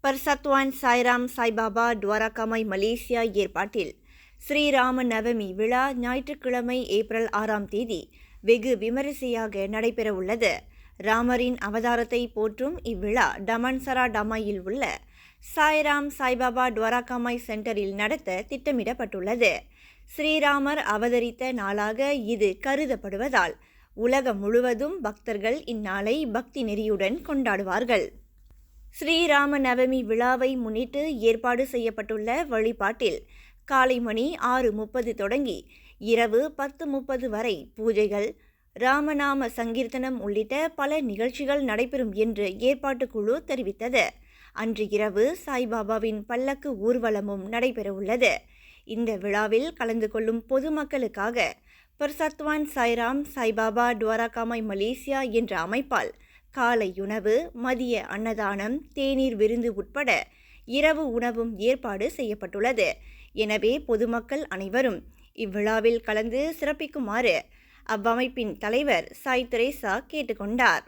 பர்சத்வான் Sairam Saibaba Dwarkamai Malaysia ஏற்பாட்டில் ஸ்ரீராம நவமி விழா ஞாயிற்றுக்கிழமை ஏப்ரல் 6ஆம் தேதி வெகு விமரிசையாக நடைபெறவுள்ளது. ராமரின் அவதாரத்தை போற்றும் இவ்விழா டமன்சரா டமாயில் உள்ள சாய்ராம் சாய்பாபா துவாரகாமை சென்டரில் நடத்த திட்டமிடப்பட்டுள்ளது. ஸ்ரீராமர் அவதரித்த நாளாக இது கருதப்படுவதால் உலகம் முழுவதும் பக்தர்கள் இந்நாளை பக்தி நெறியுடன் கொண்டாடுவார்கள். ஸ்ரீராம நவமி விழாவை முன்னிட்டு ஏற்பாடு செய்யப்பட்டுள்ள வழிபாட்டில் காலை மணி 6:30 தொடங்கி இரவு 10:30 வரை பூஜைகள், ராமநாம சங்கீர்த்தனம் உள்ளிட்ட பல நிகழ்ச்சிகள் நடைபெறும் என்று ஏற்பாட்டு குழு தெரிவித்தது. அன்று இரவு சாய்பாபாவின் பல்லக்கு ஊர்வலமும் நடைபெறவுள்ளது. இந்த விழாவில் கலந்து கொள்ளும் பொதுமக்களுக்காக பர்சத்வான் சாய்ராம் சாய்பாபா துவாரகாமை மலேசியா என்ற அமைப்பால் காலை உணவு, மதிய அன்னதானம், தேநீர் விருந்து உட்பட இரவு உணவும் ஏற்பாடு செய்யப்பட்டுள்ளது. எனவே பொதுமக்கள் அனைவரும் இவ்விழாவில் கலந்து சிறப்பிக்குமாறு அவ்வமைப்பின் தலைவர் சாய் தெரேசா கேட்டுக்கொண்டார்.